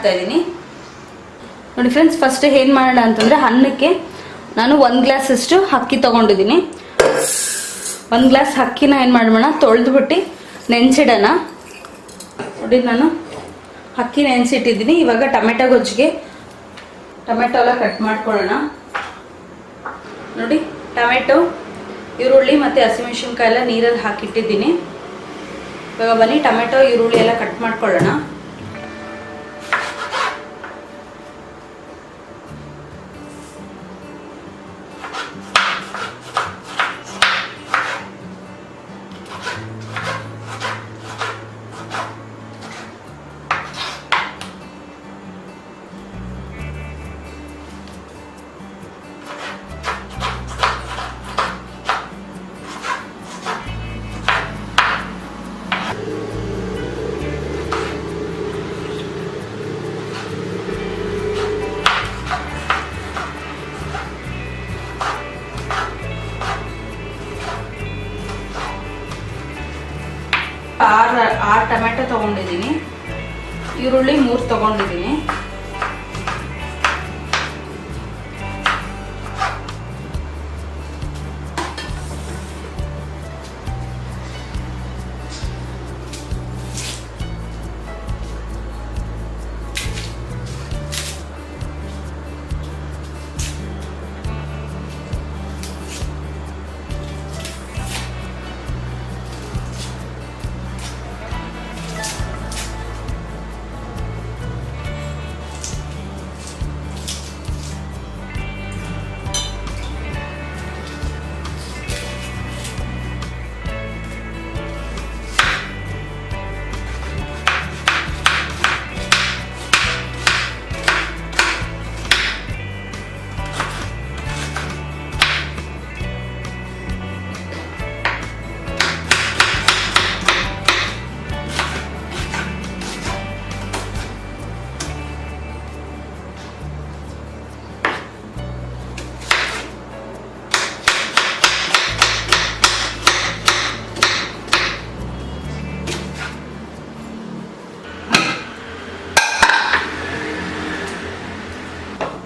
ಮಾಡ್ತಾ ಇದ್ದೀನಿ ನೋಡಿ ಫ್ರೆಂಡ್ಸ್. ಫಸ್ಟ್ ಏನು ಮಾಡೋಣ ಅಂತಂದರೆ ಅನ್ನಕ್ಕೆ ನಾನು 1 ಗ್ಲಾಸಷ್ಟು ಅಕ್ಕಿ ತೊಗೊಂಡಿದ್ದೀನಿ. 1 ಗ್ಲಾಸ್ ಅಕ್ಕಿನ ಏನು ಮಾಡೋಣ ತೊಳೆದ್ಬಿಟ್ಟು ನೆನೆಸಿಡೋಣ. ನೋಡಿ ನಾನು ಅಕ್ಕಿ ನೆನೆಸಿಟ್ಟಿದ್ದೀನಿ. ಇವಾಗ ಟೊಮೆಟೊ ಗೊಜ್ಜಿಗೆ ಟೊಮೆಟೊ ಎಲ್ಲ ಕಟ್ ಮಾಡ್ಕೊಳ್ಳೋಣ. ನೋಡಿ ಟೊಮೆಟೊ, ಈರುಳ್ಳಿ ಮತ್ತು ಹಸಿಮೆಣಸಿನ್ಕಾಯಿ ಎಲ್ಲ ನೀರಲ್ಲಿ ಹಾಕಿಟ್ಟಿದ್ದೀನಿ. ಇವಾಗ ಬನ್ನಿ ಟೊಮೆಟೊ ಈರುಳ್ಳಿ ಎಲ್ಲ ಕಟ್ ಮಾಡ್ಕೊಳ್ಳೋಣ. ಆರು ಟೊಮೆಟೊ ತೊಗೊಂಡಿದ್ದೀನಿ, ಈರುಳ್ಳಿ 3 ತೊಗೊಂಡಿದ್ದೀನಿ.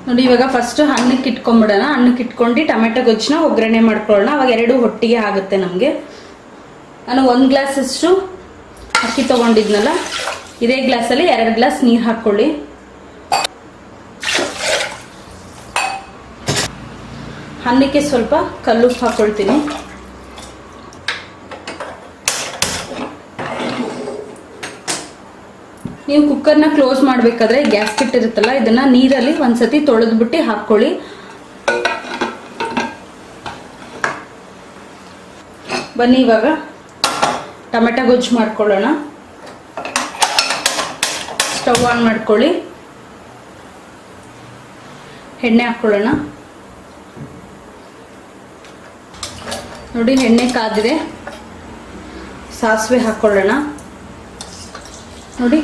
ನೋಡಿ ಇವಾಗ ಫಸ್ಟ್ ಅನ್ನಕ್ಕೆ ಇಟ್ಕೊಂಡ್ಬಿಡೋಣ. ಅನ್ನಕ್ಕೆ ಇಟ್ಕೊಂಡು ಟೊಮೆಟೊ ಗೊಜ್ಜನ್ನ ಒಗ್ಗರಣೆ ಮಾಡ್ಕೊಳ್ಳೋಣ. ಅವಾಗ 2 ಒಟ್ಟಿಗೆ ಆಗುತ್ತೆ ನಮಗೆ. ನಾನು 1 ಗ್ಲಾಸಷ್ಟು ಅಕ್ಕಿ ತೊಗೊಂಡಿದ್ನಲ್ಲ, ಇದೇ ಗ್ಲಾಸಲ್ಲಿ 2 ಗ್ಲಾಸ್ ನೀರು ಹಾಕ್ಕೊಳ್ಳಿ. ಅನ್ನಕ್ಕೆ ಸ್ವಲ್ಪ ಕಲ್ಲುಪ್ಪು ಹಾಕ್ಕೊಳ್ತೀನಿ. ನೀವು ಕುಕ್ಕರ್ನ ಕ್ಲೋಸ್ ಮಾಡಬೇಕಾದ್ರೆ ಗ್ಯಾಸ್ಕೆಟ್ ಇರುತ್ತಲ್ಲ, ಇದನ್ನ ನೀರಲ್ಲಿ ಒಂದ್ಸತಿ ತೊಳೆದ್ಬಿಟ್ಟು ಹಾಕ್ಕೊಳ್ಳಿ. ಬನ್ನಿ ಇವಾಗ ಟೊಮೆಟೊ ಗೊಜ್ಜು ಮಾಡ್ಕೊಳ್ಳೋಣ. ಸ್ಟವ್ ಆನ್ ಮಾಡ್ಕೊಳ್ಳಿ. ಎಣ್ಣೆ ಹಾಕ್ಕೊಳ್ಳೋಣ. ನೋಡಿ ಎಣ್ಣೆ ಕಾದಿದೆ. ಸಾಸಿವೆ ಹಾಕ್ಕೊಳ್ಳೋಣ. ನೋಡಿ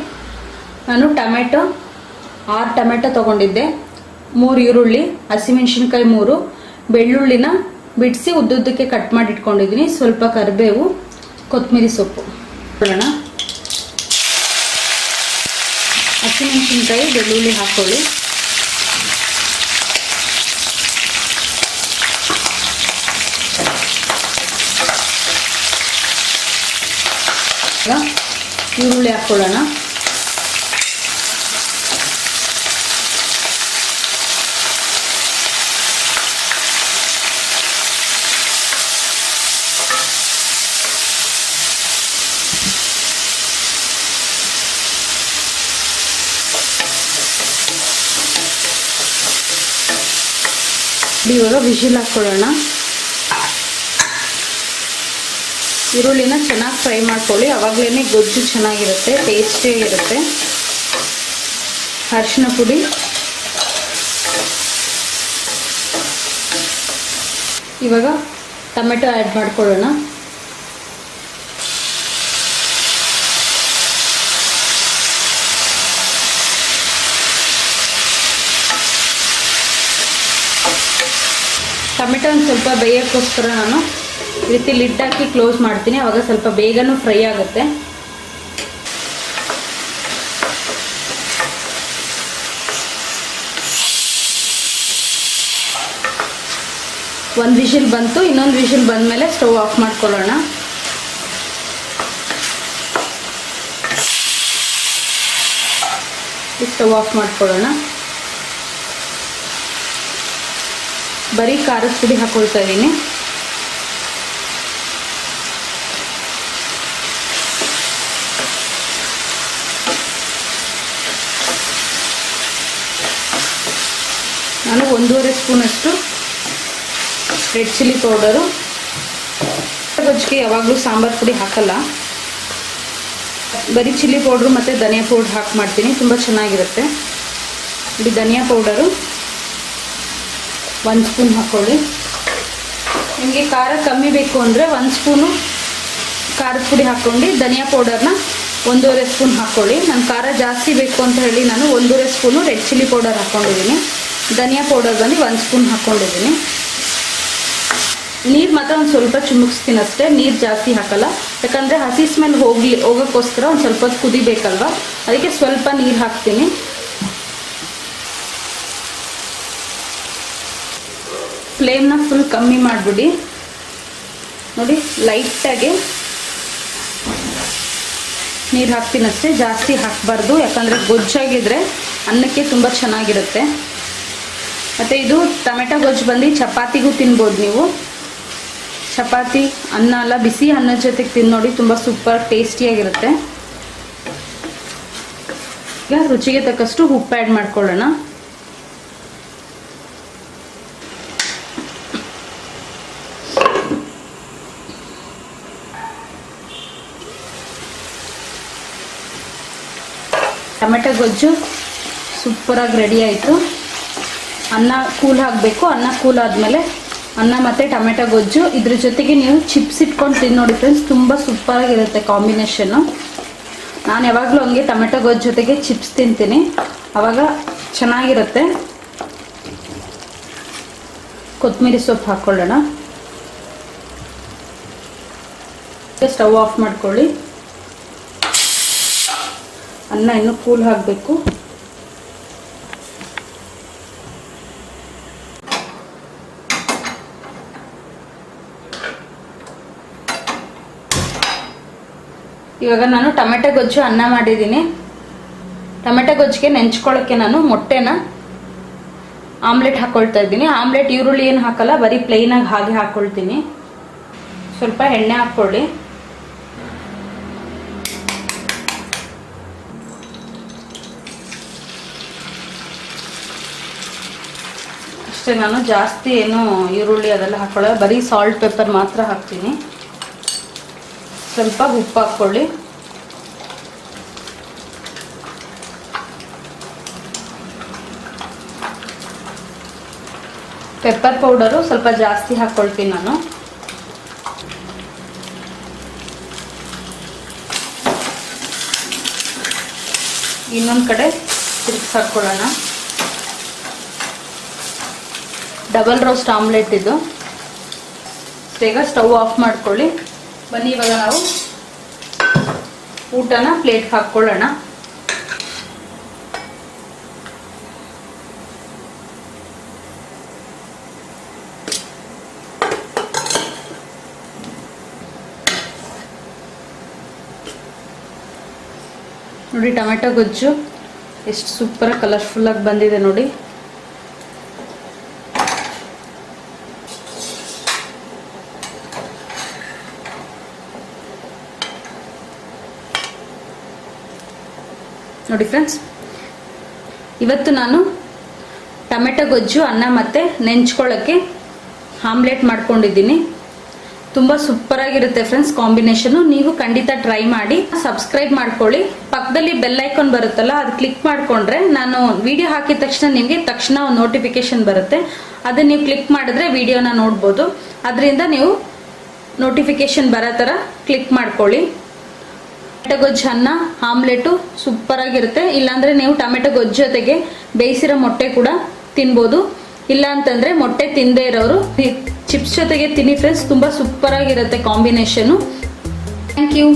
ನಾನು 6 ಟೊಮೆಟೊ ತೊಗೊಂಡಿದ್ದೆ, 3 ಈರುಳ್ಳಿ, ಹಸಿಮೆಣಸಿನ್ಕಾಯಿ 3, ಬೆಳ್ಳುಳ್ಳಿನ ಬಿಡಿಸಿ ಉದ್ದುದ್ದಕ್ಕೆ ಕಟ್ ಮಾಡಿ ಇಟ್ಕೊಂಡಿದ್ದೀನಿ, ಸ್ವಲ್ಪ ಕರಿಬೇವು, ಕೊತ್ತಂಬರಿ ಸೊಪ್ಪು ಹಾಕೊಳ್ಳೋಣ. ಹಸಿಮೆಣಸಿನ್ಕಾಯಿ, ಬೆಳ್ಳುಳ್ಳಿ ಹಾಕ್ಕೊಳ್ಳಿ. ಈರುಳ್ಳಿ ಹಾಕ್ಕೊಳ್ಳೋಣ. ಇವಾಗ ವಿಜಿಲ್ ಹಾಕ್ಕೊಳ್ಳೋಣ. ಈರುಳ್ಳಿನ ಚೆನ್ನಾಗಿ ಫ್ರೈ ಮಾಡ್ಕೊಳ್ಳಿ. ಆವಾಗಲೇ ಗೊಜ್ಜು ಚೆನ್ನಾಗಿರುತ್ತೆ, ಟೇಸ್ಟೇ ಇರುತ್ತೆ. ಅರಿಶಿನ ಪುಡಿ, ಇವಾಗ ಟೊಮೆಟೊ ಆ್ಯಡ್ ಮಾಡ್ಕೊಳ್ಳೋಣ. ಟೊಮೆಟೊ ಒಂದು ಸ್ವಲ್ಪ ಬೇಯೋಕ್ಕೋಸ್ಕರ ನಾನು ಈ ರೀತಿ ಲಿಡ್ ಹಾಕಿ ಕ್ಲೋಸ್ ಮಾಡ್ತೀನಿ. ಆವಾಗ ಸ್ವಲ್ಪ ಬೇಗನೂ ಫ್ರೈ ಆಗುತ್ತೆ. ಒಂದು ವಿಷಲ್ ಬಂತು, ಇನ್ನೊಂದು ವಿಷಲ್ ಬಂದಮೇಲೆ ಸ್ಟವ್ ಆಫ್ ಮಾಡ್ಕೊಳ್ಳೋಣ. ಸ್ಟವ್ ಆಫ್ ಮಾಡ್ಕೊಳ್ಳೋಣ. ಬರೀ ಖಾರದ ಪುಡಿ ಹಾಕೊಳ್ತಾ ಇದ್ದೀನಿ. ನಾನು 1.5 ಸ್ಪೂನಷ್ಟು ರೆಡ್ ಚಿಲ್ಲಿ ಪೌಡರು. ಗೊಜ್ಜಿಗೆ ಯಾವಾಗಲೂ ಸಾಂಬಾರು ಪುಡಿ ಹಾಕಲ್ಲ, ಬರೀ ಚಿಲ್ಲಿ ಪೌಡ್ರು ಮತ್ತು ಧನಿಯಾ ಪೌಡ್ರ್ ಹಾಕಿ ಮಾಡ್ತೀನಿ, ತುಂಬ ಚೆನ್ನಾಗಿರುತ್ತೆ. ಇಲ್ಲಿ ಧನಿಯಾ ಪೌಡರು 1 ಸ್ಪೂನ್ ಹಾಕ್ಕೊಳ್ಳಿ. ನಿಮಗೆ ಖಾರ ಕಮ್ಮಿ ಬೇಕು ಅಂದರೆ 1 ಸ್ಪೂನು ಖಾರದ ಪುಡಿ ಹಾಕ್ಕೊಂಡು ಧನಿಯಾ ಪೌಡರ್ನ 1.5 ಸ್ಪೂನ್ ಹಾಕ್ಕೊಳ್ಳಿ. ನಾನು ಖಾರ ಜಾಸ್ತಿ ಬೇಕು ಅಂತ ಹೇಳಿ ನಾನು 1.5 ಸ್ಪೂನು ರೆಡ್ ಚಿಲ್ಲಿ ಪೌಡರ್ ಹಾಕ್ಕೊಂಡಿದ್ದೀನಿ. ಧನಿಯಾ ಪೌಡರ್ ಬಂದು 1 ಸ್ಪೂನ್ ಹಾಕ್ಕೊಂಡಿದ್ದೀನಿ. ನೀರು ಮಾತ್ರ ಒಂದು ಸ್ವಲ್ಪ ಚುಮುಕ್ಸ್ತೀನಿ ಅಷ್ಟೇ, ನೀರು ಜಾಸ್ತಿ ಹಾಕಲ್ಲ. ಯಾಕಂದರೆ ಹಸಿ ಸ್ಮೆಲ್ ಹೋಗೋಕ್ಕೋಸ್ಕರ ಒಂದು ಸ್ವಲ್ಪ ಹೊತ್ತು ಕುದಿಬೇಕಲ್ವ, ಅದಕ್ಕೆ ಸ್ವಲ್ಪ ನೀರು ಹಾಕ್ತೀನಿ. ಫ್ಲೇಮ್ನ ಫುಲ್ ಕಮ್ಮಿ ಮಾಡಿಬಿಡಿ. ನೋಡಿ, ಲೈಟಾಗಿ ನೀರು ಹಾಕ್ತೀನಿ ಅಷ್ಟೇ, ಜಾಸ್ತಿ ಹಾಕಬಾರ್ದು. ಯಾಕಂದರೆ ಗೊಜ್ಜಾಗಿದ್ದರೆ ಅನ್ನಕ್ಕೆ ತುಂಬ ಚೆನ್ನಾಗಿರುತ್ತೆ. ಮತ್ತು ಇದು ಟೊಮೆಟೊ ಗೊಜ್ಜು ಬಂದು ಚಪಾತಿಗೂ ತಿನ್ಬೋದು ನೀವು. ಚಪಾತಿ, ಅನ್ನ ಎಲ್ಲ ಬಿಸಿ ಅನ್ನದ ಜೊತೆಗೆ ತಿಂದು ನೋಡಿ, ತುಂಬ ಸೂಪರ್ ಟೇಸ್ಟಿಯಾಗಿರುತ್ತೆ. ಈಗ ರುಚಿಗೆ ತಕ್ಕಷ್ಟು ಉಪ್ಪು ಆ್ಯಡ್ ಮಾಡ್ಕೊಳ್ಳೋಣ. ಟೊಮೆಟೊ ಗೊಜ್ಜು ಸೂಪರಾಗಿ ರೆಡಿ ಆಯಿತು. ಅನ್ನ ಕೂಲ್ ಆಗಬೇಕು. ಅನ್ನ ಕೂಲ್ ಆದಮೇಲೆ ಅನ್ನ ಮತ್ತು ಟೊಮೆಟೊ ಗೊಜ್ಜು, ಇದ್ರ ಜೊತೆಗೆ ನೀವು ಚಿಪ್ಸ್ ಇಟ್ಕೊಂಡು ತಿಂದು ನೋಡಿ ಫ್ರೆಂಡ್ಸ್, ತುಂಬ ಸೂಪರಾಗಿರುತ್ತೆ ಕಾಂಬಿನೇಷನ್ನು. ನಾನು ಯಾವಾಗಲೂ ಹಂಗೆ ಟೊಮೆಟೊ ಗೊಜ್ಜು ಜೊತೆಗೆ ಚಿಪ್ಸ್ ತಿಂತೀನಿ, ಆವಾಗ ಚೆನ್ನಾಗಿರುತ್ತೆ. ಕೊತ್ತಂಬರಿ ಸೊಪ್ಪು ಹಾಕ್ಕೊಳ್ಳೋಣ. ಸ್ಟವ್ ಆಫ್ ಮಾಡ್ಕೊಳ್ಳಿ. ಅನ್ನ ಇನ್ನೂ ಕೂಲ್ ಆಗಬೇಕು. ಇವಾಗ ನಾನು ಟೊಮೆಟೊ ಗೊಜ್ಜು ಅನ್ನ ಮಾಡಿದ್ದೀನಿ. ಟೊಮೆಟೊ ಗೊಜ್ಜಿಗೆ ನೆಂಚ್ಕೊಳ್ಳೋಕ್ಕೆ ನಾನು ಮೊಟ್ಟೆನ ಆಮ್ಲೆಟ್ ಹಾಕ್ಕೊಳ್ತಾ ಇದ್ದೀನಿ. ಆಮ್ಲೆಟ್ ಈರುಳ್ಳಿ ಏನು ಹಾಕಲ್ಲ, ಬರೀ ಪ್ಲೇನಾಗಿ ಹಾಗೆ ಹಾಕ್ಕೊಳ್ತೀನಿ. ಸ್ವಲ್ಪ ಎಣ್ಣೆ ಹಾಕ್ಕೊಳ್ಳಿ. ಅಷ್ಟೇ, ನಾನು ಜಾಸ್ತಿ ಏನು ಈರುಳ್ಳಿ ಅದೆಲ್ಲ ಹಾಕ್ಕೊಳ್ಳೋ, ಬರೀ ಸಾಲ್ಟ್ ಪೆಪ್ಪರ್ ಮಾತ್ರ ಹಾಕ್ತೀನಿ. ಸ್ವಲ್ಪ ಉಪ್ಪು ಹಾಕ್ಕೊಳ್ಳಿ. ಪೆಪ್ಪರ್ ಪೌಡರು ಸ್ವಲ್ಪ ಜಾಸ್ತಿ ಹಾಕ್ಕೊಳ್ತೀನಿ ನಾನು. ಇನ್ನೊಂದು ಕಡೆ ತಿರುಗಿಸಿ ಹಾಕ್ಕೊಳ್ಳೋಣ. ಡಬಲ್ ರೋಸ್ಟ್ ಆಮ್ಲೆಟ್ ಇದು. ಈಗ ಸ್ಟವ್ ಆಫ್ ಮಾಡ್ಕೊಳ್ಳಿ. ಬನ್ನಿ, ಇವಾಗ ನಾವು ಊಟನ ಪ್ಲೇಟ್ಗೆ ಹಾಕ್ಕೊಳ್ಳೋಣ. ನೋಡಿ, ಟೊಮೆಟೊ ಗೊಜ್ಜು ಎಷ್ಟು ಸೂಪರ್ ಕಲರ್ಫುಲ್ಲಾಗಿ ಬಂದಿದೆ ನೋಡಿ. ನೋಡಿ ಫ್ರೆಂಡ್ಸ್, ಇವತ್ತು ನಾನು ಟೊಮೆಟೊ ಗೊಜ್ಜು ಅನ್ನ ಮತ್ತು ನೆಂಚ್ಕೊಳ್ಳೋಕ್ಕೆ ಆಮ್ಲೆಟ್ ಮಾಡ್ಕೊಂಡಿದ್ದೀನಿ. ತುಂಬ ಸೂಪರಾಗಿರುತ್ತೆ ಫ್ರೆಂಡ್ಸ್ ಕಾಂಬಿನೇಷನು. ನೀವು ಖಂಡಿತ ಟ್ರೈ ಮಾಡಿ. ಸಬ್ಸ್ಕ್ರೈಬ್ ಮಾಡ್ಕೊಳ್ಳಿ. ಪಕ್ಕದಲ್ಲಿ ಬೆಲ್ ಐಕಾನ್ ಬರುತ್ತಲ್ಲ, ಅದು ಕ್ಲಿಕ್ ಮಾಡಿಕೊಂಡ್ರೆ ನಾನು ವಿಡಿಯೋ ಹಾಕಿದ ತಕ್ಷಣ ಒಂದು ನೋಟಿಫಿಕೇಶನ್ ಬರುತ್ತೆ. ಅದನ್ನು ನೀವು ಕ್ಲಿಕ್ ಮಾಡಿದ್ರೆ ವಿಡಿಯೋನ ನೋಡ್ಬೋದು. ಅದರಿಂದ ನೀವು ನೋಟಿಫಿಕೇಶನ್ ಬರೋ ಥರ ಕ್ಲಿಕ್ ಮಾಡ್ಕೊಳ್ಳಿ. ಟೊಮೆಟೊ ಗೊಜ್ಜು ಅನ್ನ ಆಮ್ಲೆಟು ಸೂಪರಾಗಿರುತ್ತೆ. ಇಲ್ಲಾಂದರೆ ನೀವು ಟೊಮೆಟೊ ಗೊಜ್ಜು ಜೊತೆಗೆ ಬೇಯಿಸಿರೋ ಮೊಟ್ಟೆ ಕೂಡ ತಿನ್ಬೋದು. ಇಲ್ಲ ಅಂತಂದರೆ ಮೊಟ್ಟೆ ತಿನ್ನದೇ ಇರೋರು ಚಿಪ್ಸ್ ಜೊತೆಗೆ ತಿನ್ನಿ ಫ್ರೆಂಡ್ಸ್, ತುಂಬ ಸೂಪರಾಗಿರುತ್ತೆ ಕಾಂಬಿನೇಷನು. Thank you.